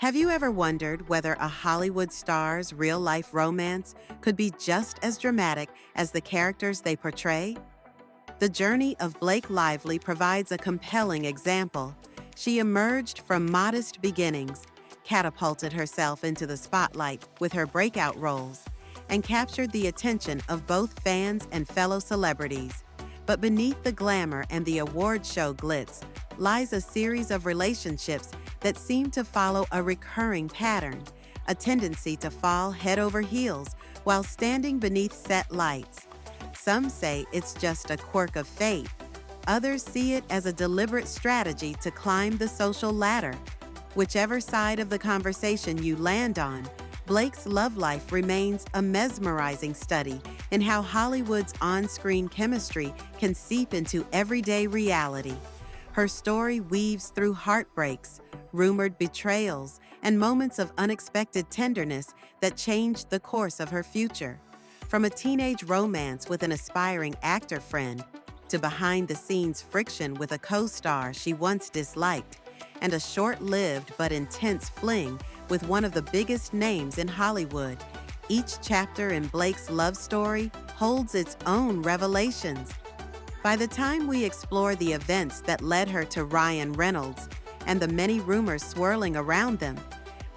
Have you ever wondered whether a Hollywood star's real-life romance could be just as dramatic as the characters they portray? The journey of Blake Lively provides a compelling example. She emerged from modest beginnings, catapulted herself into the spotlight with her breakout roles, and captured the attention of both fans and fellow celebrities. But beneath the glamour and the award show glitz lies a series of relationships that seem to follow a recurring pattern, a tendency to fall head over heels while standing beneath set lights. Some say it's just a quirk of fate. Others see it as a deliberate strategy to climb the social ladder. Whichever side of the conversation you land on, Blake's love life remains a mesmerizing study in how Hollywood's on-screen chemistry can seep into everyday reality. Her story weaves through heartbreaks, rumored betrayals, and moments of unexpected tenderness that changed the course of her future. From a teenage romance with an aspiring actor friend, to behind-the-scenes friction with a co-star she once disliked, and a short-lived but intense fling with one of the biggest names in Hollywood, each chapter in Blake's love story holds its own revelations. By the time we explore the events that led her to Ryan Reynolds and the many rumors swirling around them,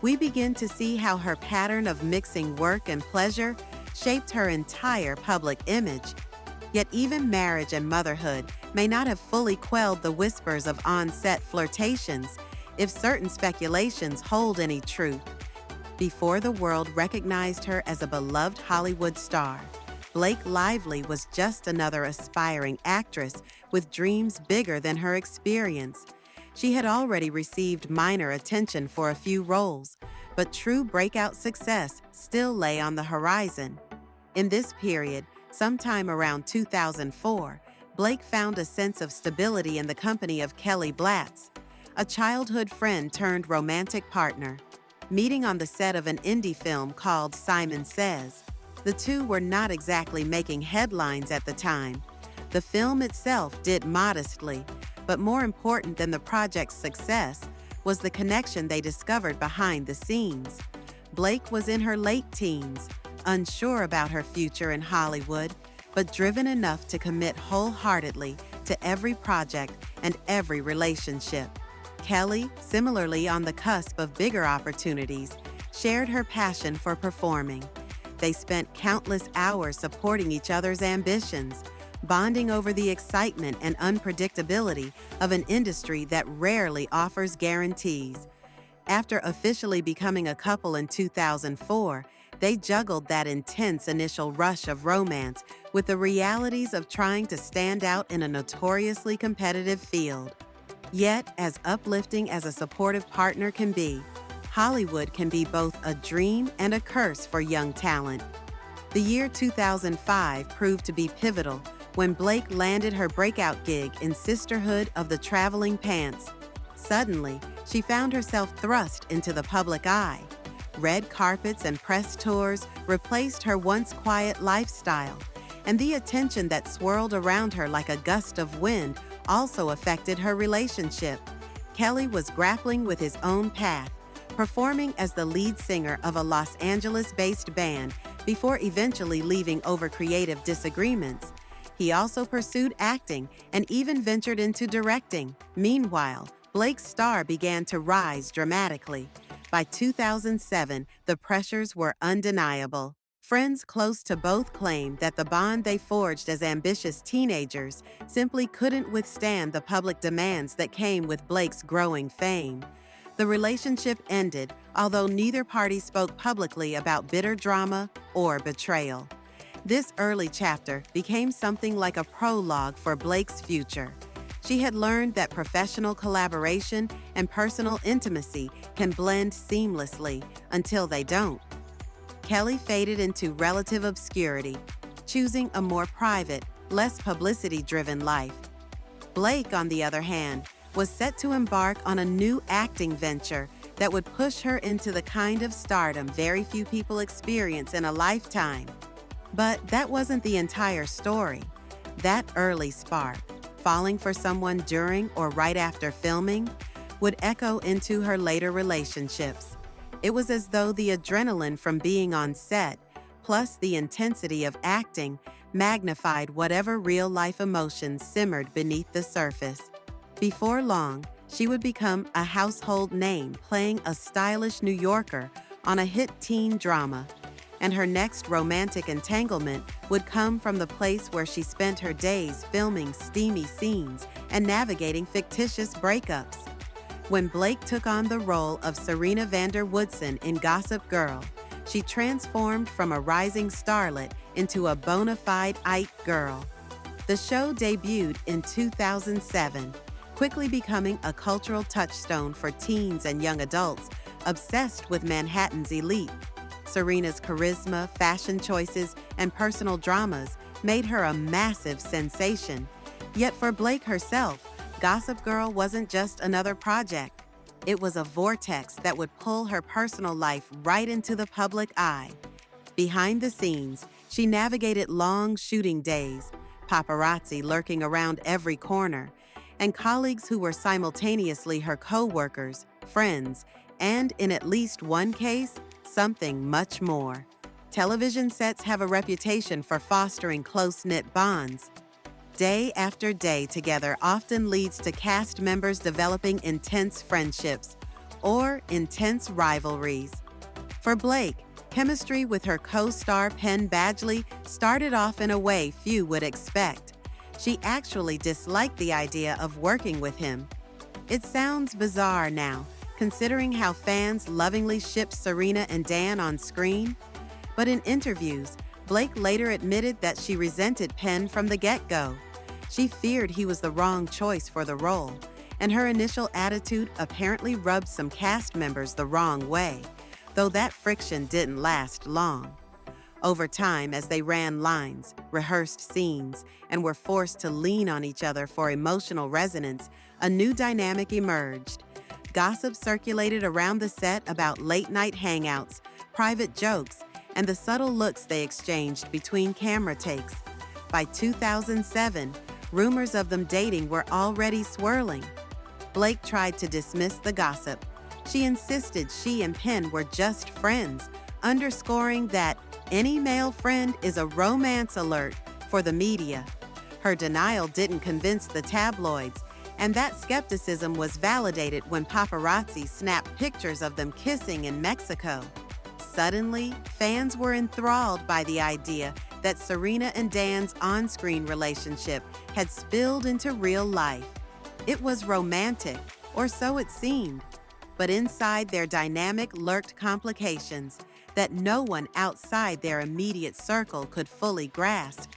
we begin to see how her pattern of mixing work and pleasure shaped her entire public image. Yet even marriage and motherhood may not have fully quelled the whispers of on-set flirtations, if certain speculations hold any truth. Before the world recognized her as a beloved Hollywood star, Blake Lively was just another aspiring actress with dreams bigger than her experience. She had already received minor attention for a few roles, but true breakout success still lay on the horizon. In this period, sometime around 2004, Blake found a sense of stability in the company of Kelly Blatz, a childhood friend turned romantic partner. Meeting on the set of an indie film called Simon Says, the two were not exactly making headlines at the time. The film itself did modestly, but more important than the project's success was the connection they discovered behind the scenes. Blake was in her late teens, unsure about her future in Hollywood, but driven enough to commit wholeheartedly to every project and every relationship. Kelly, similarly on the cusp of bigger opportunities, shared her passion for performing. They spent countless hours supporting each other's ambitions, bonding over the excitement and unpredictability of an industry that rarely offers guarantees. After officially becoming a couple in 2004, they juggled that intense initial rush of romance with the realities of trying to stand out in a notoriously competitive field. Yet, as uplifting as a supportive partner can be, Hollywood can be both a dream and a curse for young talent. The year 2005 proved to be pivotal when Blake landed her breakout gig in Sisterhood of the Traveling Pants. Suddenly, she found herself thrust into the public eye. Red carpets and press tours replaced her once quiet lifestyle, and the attention that swirled around her like a gust of wind also affected her relationship. Kelly was grappling with his own path, performing as the lead singer of a Los Angeles-based band before eventually leaving over creative disagreements. He also pursued acting and even ventured into directing. Meanwhile, Blake's star began to rise dramatically. By 2007, the pressures were undeniable. Friends close to both claimed that the bond they forged as ambitious teenagers simply couldn't withstand the public demands that came with Blake's growing fame. The relationship ended, although neither party spoke publicly about bitter drama or betrayal. This early chapter became something like a prologue for Blake's future. She had learned that professional collaboration and personal intimacy can blend seamlessly until they don't. Kelly faded into relative obscurity, choosing a more private, less publicity-driven life. Blake, on the other hand, was set to embark on a new acting venture that would push her into the kind of stardom very few people experience in a lifetime. But that wasn't the entire story. That early spark, falling for someone during or right after filming, would echo into her later relationships. It was as though the adrenaline from being on set, plus the intensity of acting, magnified whatever real-life emotions simmered beneath the surface. Before long, she would become a household name playing a stylish New Yorker on a hit teen drama, and her next romantic entanglement would come from the place where she spent her days filming steamy scenes and navigating fictitious breakups. When Blake took on the role of Serena van der Woodsen in Gossip Girl, she transformed from a rising starlet into a bona fide it girl. The show debuted in 2007, quickly becoming a cultural touchstone for teens and young adults obsessed with Manhattan's elite. Serena's charisma, fashion choices, and personal dramas made her a massive sensation. Yet for Blake herself, Gossip Girl wasn't just another project. It was a vortex that would pull her personal life right into the public eye. Behind the scenes, she navigated long shooting days, paparazzi lurking around every corner, and colleagues who were simultaneously her co-workers, friends, and in at least one case, something much more. Television sets have a reputation for fostering close-knit bonds. Day after day together often leads to cast members developing intense friendships or intense rivalries. For Blake, chemistry with her co-star Penn Badgley started off in a way few would expect. She actually disliked the idea of working with him. It sounds bizarre now, considering how fans lovingly shipped Serena and Dan on screen. But in interviews, Blake later admitted that she resented Penn from the get-go. She feared he was the wrong choice for the role, and her initial attitude apparently rubbed some cast members the wrong way, though that friction didn't last long. Over time, as they ran lines, rehearsed scenes, and were forced to lean on each other for emotional resonance, a new dynamic emerged. Gossip circulated around the set about late-night hangouts, private jokes, and the subtle looks they exchanged between camera takes. By 2007, rumors of them dating were already swirling. Blake tried to dismiss the gossip. She insisted she and Penn were just friends, underscoring that any male friend is a romance alert for the media. Her denial didn't convince the tabloids, and that skepticism was validated when paparazzi snapped pictures of them kissing in Mexico. Suddenly, fans were enthralled by the idea that Serena and Dan's on-screen relationship had spilled into real life. It was romantic, or so it seemed, but inside their dynamic lurked complications that no one outside their immediate circle could fully grasp.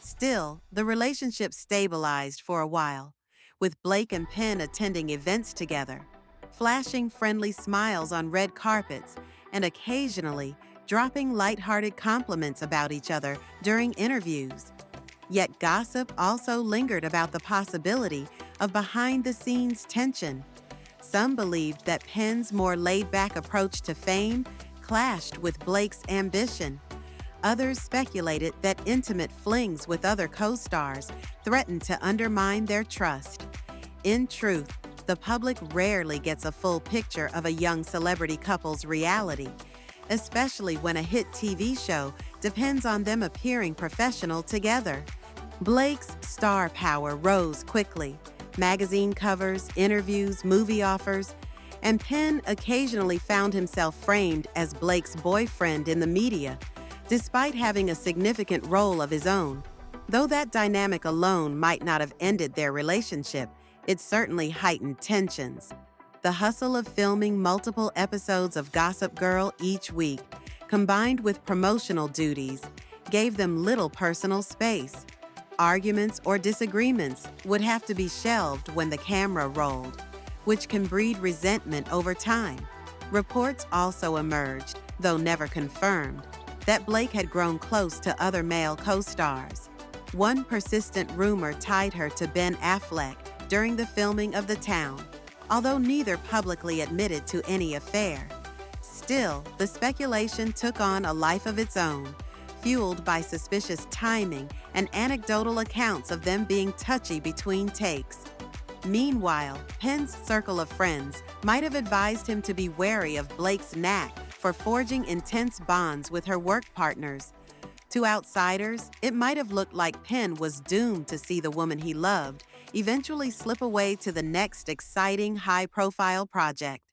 Still, the relationship stabilized for a while, with Blake and Penn attending events together, flashing friendly smiles on red carpets, and occasionally dropping lighthearted compliments about each other during interviews. Yet gossip also lingered about the possibility of behind-the-scenes tension. Some believed that Penn's more laid-back approach to fame clashed with Blake's ambition. Others speculated that intimate flings with other co-stars threatened to undermine their trust. In truth, the public rarely gets a full picture of a young celebrity couple's reality, especially when a hit TV show depends on them appearing professional together. Blake's star power rose quickly. Magazine covers, interviews, movie offers, and Penn occasionally found himself framed as Blake's boyfriend in the media, despite having a significant role of his own. Though that dynamic alone might not have ended their relationship, it certainly heightened tensions. The hustle of filming multiple episodes of Gossip Girl each week, combined with promotional duties, gave them little personal space. Arguments or disagreements would have to be shelved when the camera rolled, which can breed resentment over time. Reports also emerged, though never confirmed, that Blake had grown close to other male co-stars. One persistent rumor tied her to Ben Affleck during the filming of The Town, although neither publicly admitted to any affair. Still, the speculation took on a life of its own, fueled by suspicious timing and anecdotal accounts of them being touchy between takes. Meanwhile, Penn's circle of friends might have advised him to be wary of Blake's knack for forging intense bonds with her work partners. To outsiders, it might have looked like Penn was doomed to see the woman he loved eventually slip away to the next exciting, high-profile project.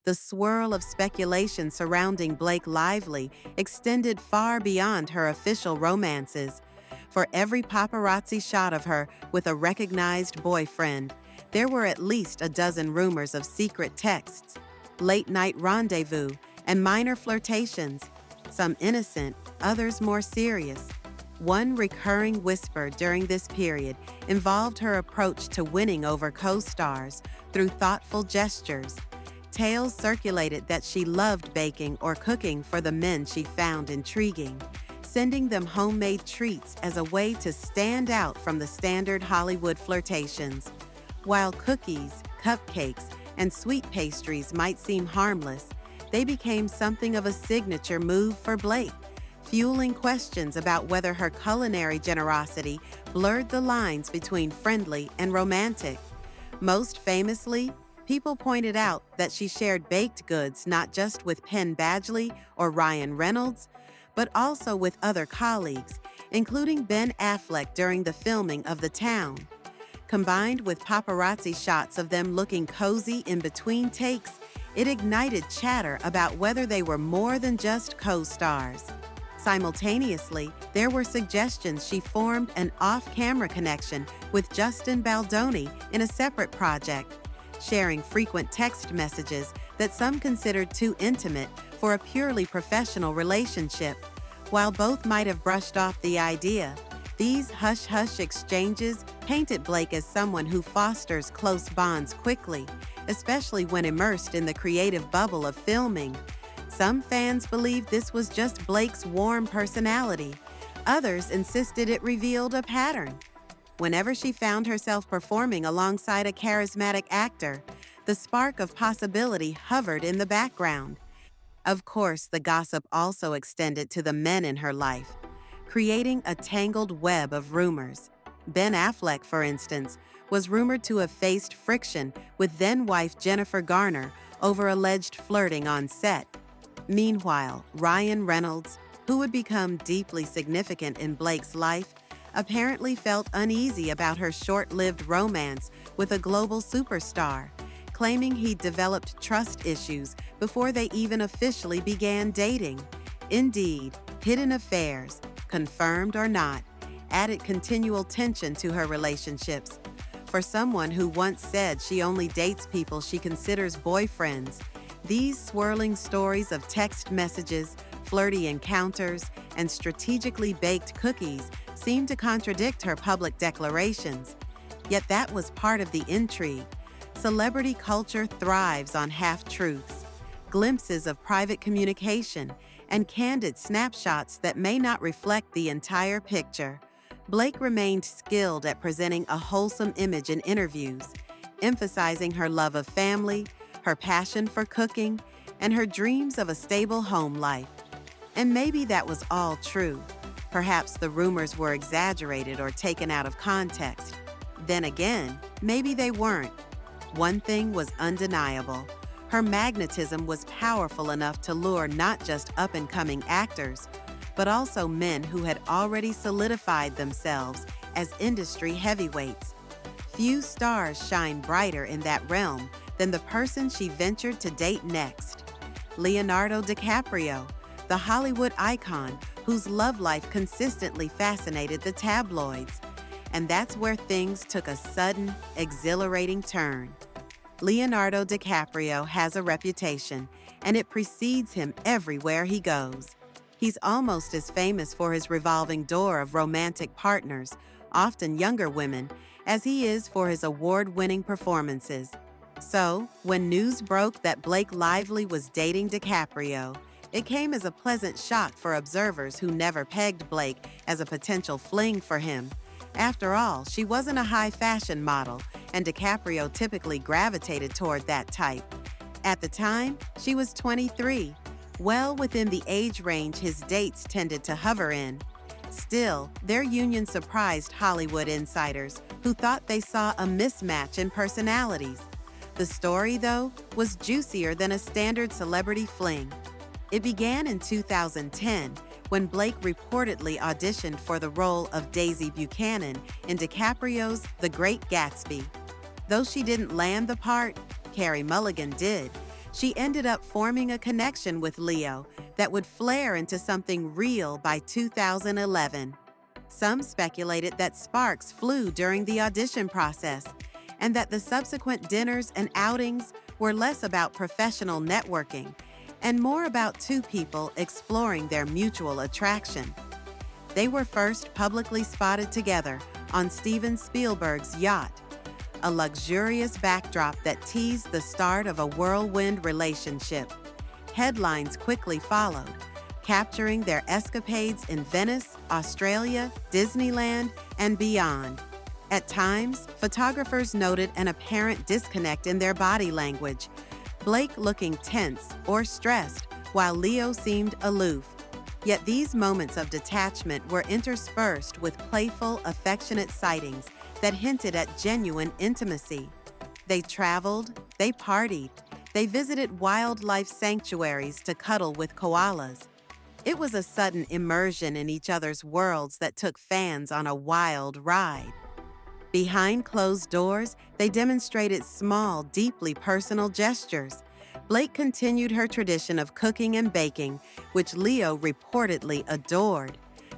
The swirl of speculation surrounding Blake Lively extended far beyond her official romances. For every paparazzi shot of her with a recognized boyfriend, there were at least a dozen rumors of secret texts, late-night rendezvous, and minor flirtations, some innocent, others more serious. One recurring whisper during this period involved her approach to winning over co-stars through thoughtful gestures. Tales circulated that she loved baking or cooking for the men she found intriguing, sending them homemade treats as a way to stand out from the standard Hollywood flirtations. While cookies, cupcakes, and sweet pastries might seem harmless, they became something of a signature move for Blake, fueling questions about whether her culinary generosity blurred the lines between friendly and romantic. Most famously, people pointed out that she shared baked goods not just with Penn Badgley or Ryan Reynolds, but also with other colleagues, including Ben Affleck during the filming of The Town. Combined with paparazzi shots of them looking cozy in between takes, it ignited chatter about whether they were more than just co-stars. Simultaneously, there were suggestions she formed an off-camera connection with Justin Baldoni in a separate project, sharing frequent text messages that some considered too intimate for a purely professional relationship. While both might have brushed off the idea, these hush-hush exchanges painted Blake as someone who fosters close bonds quickly, especially when immersed in the creative bubble of filming. Some fans believed this was just Blake's warm personality. Others insisted it revealed a pattern. Whenever she found herself performing alongside a charismatic actor, the spark of possibility hovered in the background. Of course, the gossip also extended to the men in her life, creating a tangled web of rumors. Ben Affleck, for instance, was rumored to have faced friction with then-wife Jennifer Garner over alleged flirting on set. Meanwhile, Ryan Reynolds, who would become deeply significant in Blake's life, apparently felt uneasy about her short-lived romance with a global superstar, claiming he'd developed trust issues before they even officially began dating. Indeed, hidden affairs, confirmed or not, added continual tension to her relationships. For someone who once said she only dates people she considers boyfriends, these swirling stories of text messages, flirty encounters, and strategically baked cookies seem to contradict her public declarations. Yet that was part of the intrigue. Celebrity culture thrives on half-truths, glimpses of private communication, and candid snapshots that may not reflect the entire picture. Blake remained skilled at presenting a wholesome image in interviews, emphasizing her love of family, her passion for cooking, and her dreams of a stable home life. And maybe that was all true. Perhaps the rumors were exaggerated or taken out of context. Then again, maybe they weren't. One thing was undeniable. Her magnetism was powerful enough to lure not just up-and-coming actors, but also men who had already solidified themselves as industry heavyweights. Few stars shine brighter in that realm than the person she ventured to date next. Leonardo DiCaprio, the Hollywood icon whose love life consistently fascinated the tabloids. And that's where things took a sudden, exhilarating turn. Leonardo DiCaprio has a reputation, and it precedes him everywhere he goes. He's almost as famous for his revolving door of romantic partners, often younger women, as he is for his award-winning performances. So, when news broke that Blake Lively was dating DiCaprio, it came as a pleasant shock for observers who never pegged Blake as a potential fling for him. After all, she wasn't a high-fashion model, and DiCaprio typically gravitated toward that type. At the time, she was 23, well within the age range his dates tended to hover in. Still, their union surprised Hollywood insiders who thought they saw a mismatch in personalities. The story, though, was juicier than a standard celebrity fling. It began in 2010 when Blake reportedly auditioned for the role of Daisy Buchanan in DiCaprio's The Great Gatsby. Though she didn't land the part, Carey Mulligan did. She ended up forming a connection with Leo that would flare into something real by 2011. Some speculated that sparks flew during the audition process, and that the subsequent dinners and outings were less about professional networking and more about two people exploring their mutual attraction. They were first publicly spotted together on Steven Spielberg's yacht, a luxurious backdrop that teased the start of a whirlwind relationship. Headlines quickly followed, capturing their escapades in Venice, Australia, Disneyland, and beyond. At times, photographers noted an apparent disconnect in their body language, Blake looking tense or stressed, while Leo seemed aloof. Yet these moments of detachment were interspersed with playful, affectionate sightings that hinted at genuine intimacy. They traveled, they partied, they visited wildlife sanctuaries to cuddle with koalas. It was a sudden immersion in each other's worlds that took fans on a wild ride. Behind closed doors, they demonstrated small, deeply personal gestures. Blake continued her tradition of cooking and baking, which Leo reportedly adored.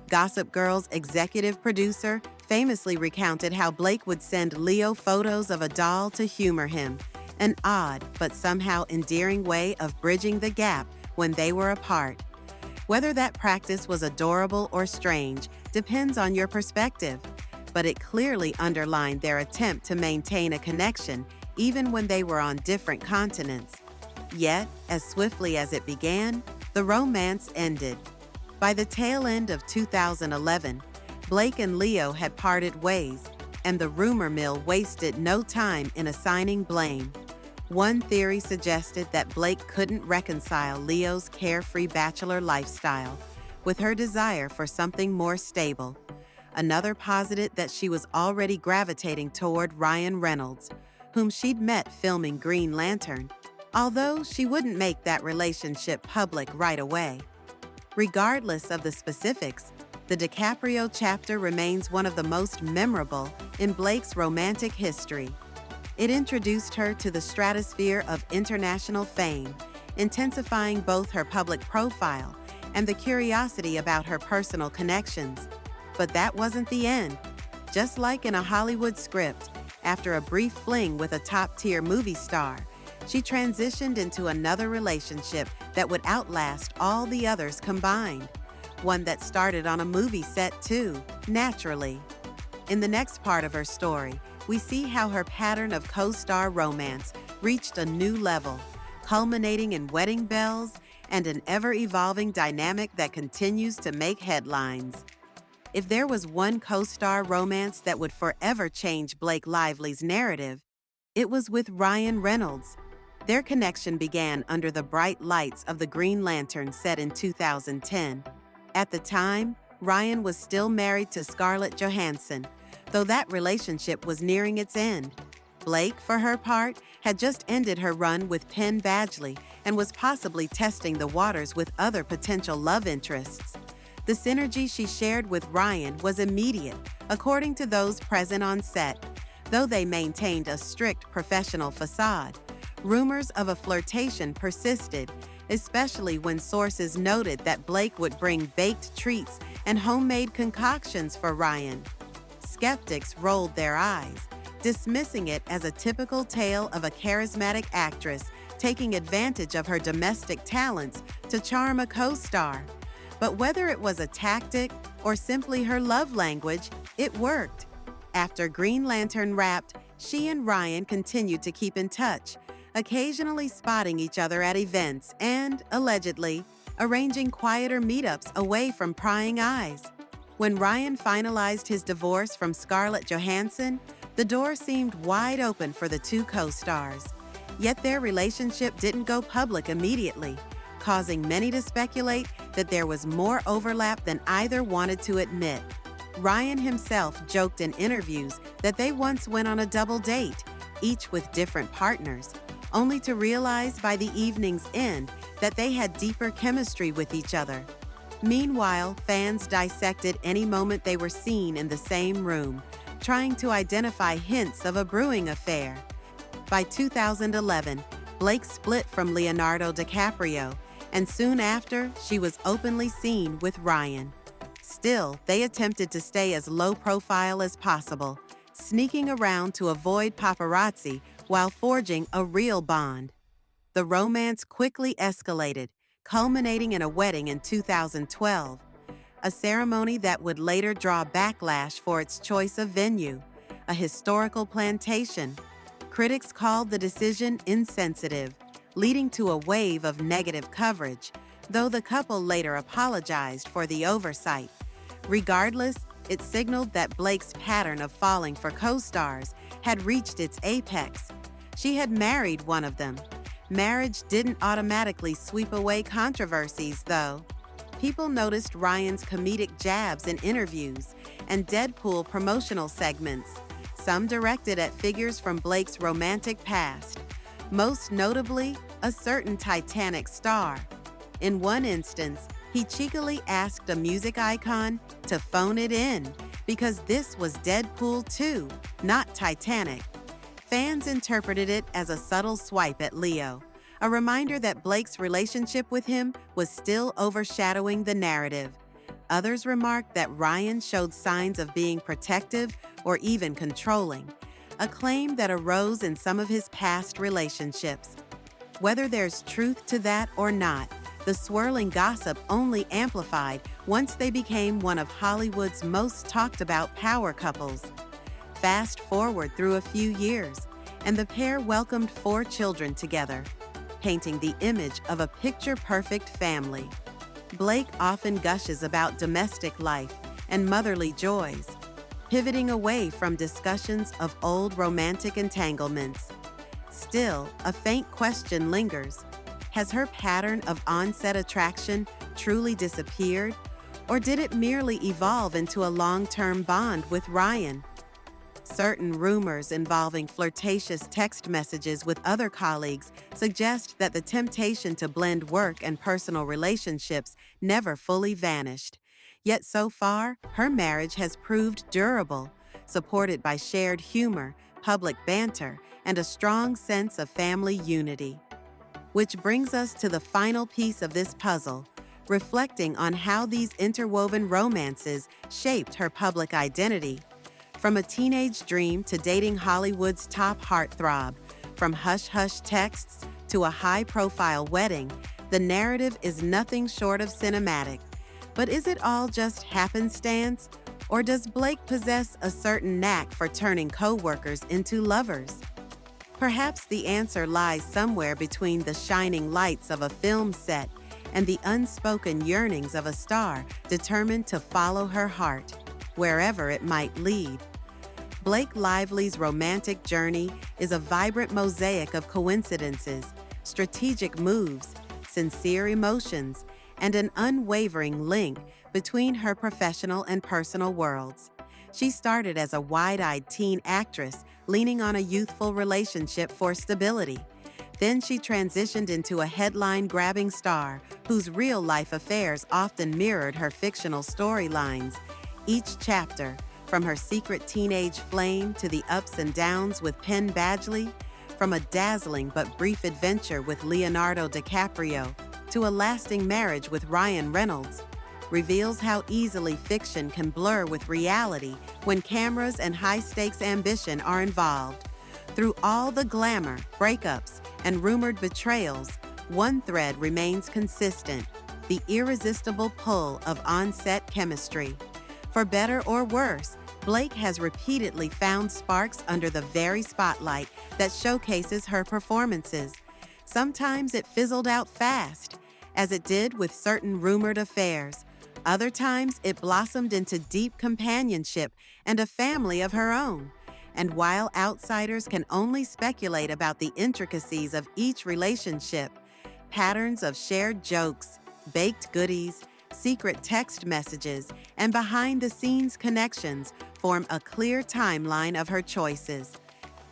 Gossip Girl's executive producer famously recounted how Blake would send Leo photos of a doll to humor him, an odd but somehow endearing way of bridging the gap when they were apart. Whether that practice was adorable or strange depends on your perspective, but it clearly underlined their attempt to maintain a connection even when they were on different continents. Yet, as swiftly as it began, the romance ended. By the tail end of 2011, Blake and Leo had parted ways, and the rumor mill wasted no time in assigning blame. One theory suggested that Blake couldn't reconcile Leo's carefree bachelor lifestyle with her desire for something more stable. Another posited that she was already gravitating toward Ryan Reynolds, whom she'd met filming Green Lantern, although she wouldn't make that relationship public right away. Regardless of the specifics, the DiCaprio chapter remains one of the most memorable in Blake's romantic history. It introduced her to the stratosphere of international fame, intensifying both her public profile and the curiosity about her personal connections. But that wasn't the end. Just like in a Hollywood script, after a brief fling with a top-tier movie star, she transitioned into another relationship that would outlast all the others combined. One that started on a movie set too, naturally. In the next part of her story, we see how her pattern of co-star romance reached a new level, culminating in wedding bells and an ever-evolving dynamic that continues to make headlines. If there was one co-star romance that would forever change Blake Lively's narrative, it was with Ryan Reynolds. Their connection began under the bright lights of the Green Lantern set in 2010. At the time, Ryan was still married to Scarlett Johansson, though that relationship was nearing its end. Blake, for her part, had just ended her run with Penn Badgley and was possibly testing the waters with other potential love interests. The synergy she shared with Ryan was immediate, according to those present on set, though they maintained a strict professional facade. Rumors of a flirtation persisted, especially when sources noted that Blake would bring baked treats and homemade concoctions for Ryan. Skeptics rolled their eyes, dismissing it as a typical tale of a charismatic actress taking advantage of her domestic talents to charm a co-star. But whether it was a tactic or simply her love language, it worked. After Green Lantern wrapped, she and Ryan continued to keep in touch, occasionally spotting each other at events and, allegedly, arranging quieter meetups away from prying eyes. When Ryan finalized his divorce from Scarlett Johansson, the door seemed wide open for the two co-stars. Yet their relationship didn't go public immediately, causing many to speculate that there was more overlap than either wanted to admit. Ryan himself joked in interviews that they once went on a double date, each with different partners, only to realize by the evening's end that they had deeper chemistry with each other. Meanwhile, fans dissected any moment they were seen in the same room, trying to identify hints of a brewing affair. By 2011, Blake split from Leonardo DiCaprio, and soon after, she was openly seen with Ryan. Still, they attempted to stay as low profile as possible, sneaking around to avoid paparazzi while forging a real bond. The romance quickly escalated, culminating in a wedding in 2012, a ceremony that would later draw backlash for its choice of venue, a historical plantation. Critics called the decision insensitive, leading to a wave of negative coverage, though the couple later apologized for the oversight. Regardless, it signaled that Blake's pattern of falling for co-stars had reached its apex. She had married one of them. Marriage didn't automatically sweep away controversies, though. People noticed Ryan's comedic jabs in interviews and Deadpool promotional segments, some directed at figures from Blake's romantic past, most notably a certain Titanic star. In one instance, he cheekily asked a music icon to phone it in because this was Deadpool 2, not Titanic. Fans interpreted it as a subtle swipe at Leo, a reminder that Blake's relationship with him was still overshadowing the narrative. Others remarked that Ryan showed signs of being protective or even controlling, a claim that arose in some of his past relationships. Whether there's truth to that or not, the swirling gossip only amplified once they became one of Hollywood's most talked about power couples. Fast forward through a few years, and the pair welcomed 4 children together, painting the image of a picture-perfect family. Blake often gushes about domestic life and motherly joys, pivoting away from discussions of old romantic entanglements. Still, a faint question lingers. Has her pattern of on-set attraction truly disappeared, or did it merely evolve into a long-term bond with Ryan? Certain rumors involving flirtatious text messages with other colleagues suggest that the temptation to blend work and personal relationships never fully vanished. Yet so far, her marriage has proved durable, supported by shared humor, public banter, and a strong sense of family unity. Which brings us to the final piece of this puzzle, reflecting on how these interwoven romances shaped her public identity. From a teenage dream to dating Hollywood's top heartthrob, from hush-hush texts to a high-profile wedding, the narrative is nothing short of cinematic. But is it all just happenstance, or does Blake possess a certain knack for turning co-workers into lovers? Perhaps the answer lies somewhere between the shining lights of a film set and the unspoken yearnings of a star determined to follow her heart, wherever it might lead. Blake Lively's romantic journey is a vibrant mosaic of coincidences, strategic moves, sincere emotions, and an unwavering link between her professional and personal worlds. She started as a wide-eyed teen actress, leaning on a youthful relationship for stability. Then she transitioned into a headline-grabbing star whose real-life affairs often mirrored her fictional storylines. Each chapter, from her secret teenage flame to the ups and downs with Penn Badgley, from a dazzling but brief adventure with Leonardo DiCaprio to a lasting marriage with Ryan Reynolds, reveals how easily fiction can blur with reality when cameras and high-stakes ambition are involved. Through all the glamour, breakups, and rumored betrayals, one thread remains consistent: the irresistible pull of on-set chemistry. For better or worse, Blake has repeatedly found sparks under the very spotlight that showcases her performances. Sometimes it fizzled out fast, as it did with certain rumored affairs. Other times it blossomed into deep companionship and a family of her own. And while outsiders can only speculate about the intricacies of each relationship, patterns of shared jokes, baked goodies, secret text messages, and behind-the-scenes connections form a clear timeline of her choices.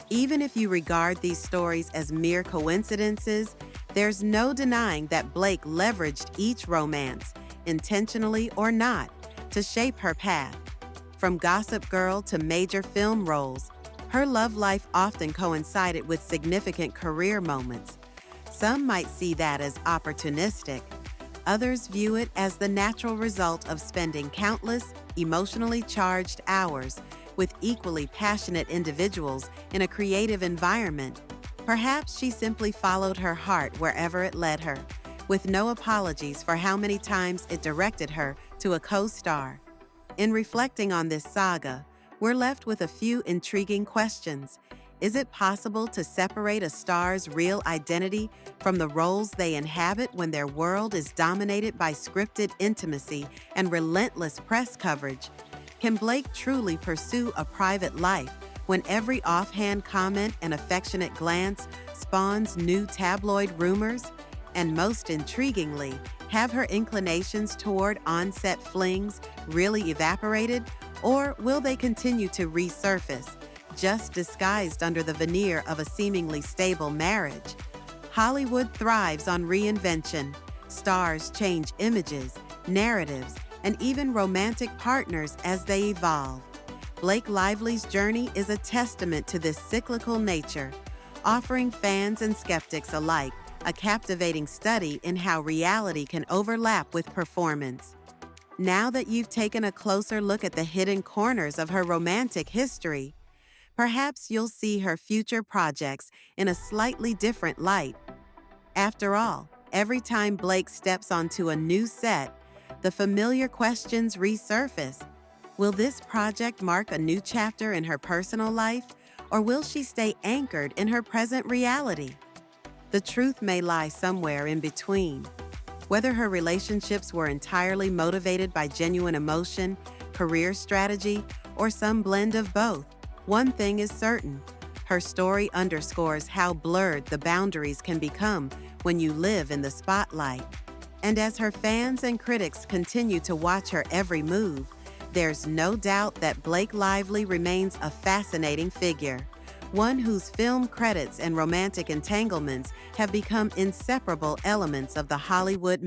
Even if you regard these stories as mere coincidences, there's no denying that Blake leveraged each romance, intentionally or not, to shape her path. From Gossip Girl to major film roles, her love life often coincided with significant career moments. Some might see that as opportunistic. Others view it as the natural result of spending countless, emotionally charged hours with equally passionate individuals in a creative environment. Perhaps she simply followed her heart wherever it led her, with no apologies for how many times it directed her to a co-star. In reflecting on this saga, we're left with a few intriguing questions. Is it possible to separate a star's real identity from the roles they inhabit when their world is dominated by scripted intimacy and relentless press coverage? Can Blake truly pursue a private life when every offhand comment and affectionate glance spawns new tabloid rumors? And most intriguingly, have her inclinations toward on-set flings really evaporated, or will they continue to resurface, just disguised under the veneer of a seemingly stable marriage? Hollywood thrives on reinvention. Stars change images, narratives, and even romantic partners as they evolve. Blake Lively's journey is a testament to this cyclical nature, offering fans and skeptics alike a captivating study in how reality can overlap with performance. Now that you've taken a closer look at the hidden corners of her romantic history, perhaps you'll see her future projects in a slightly different light. After all, every time Blake steps onto a new set, the familiar questions resurface. Will this project mark a new chapter in her personal life, or will she stay anchored in her present reality? The truth may lie somewhere in between. Whether her relationships were entirely motivated by genuine emotion, career strategy, or some blend of both, one thing is certain: her story underscores how blurred the boundaries can become when you live in the spotlight. And as her fans and critics continue to watch her every move, there's no doubt that Blake Lively remains a fascinating figure, one whose film credits and romantic entanglements have become inseparable elements of the Hollywood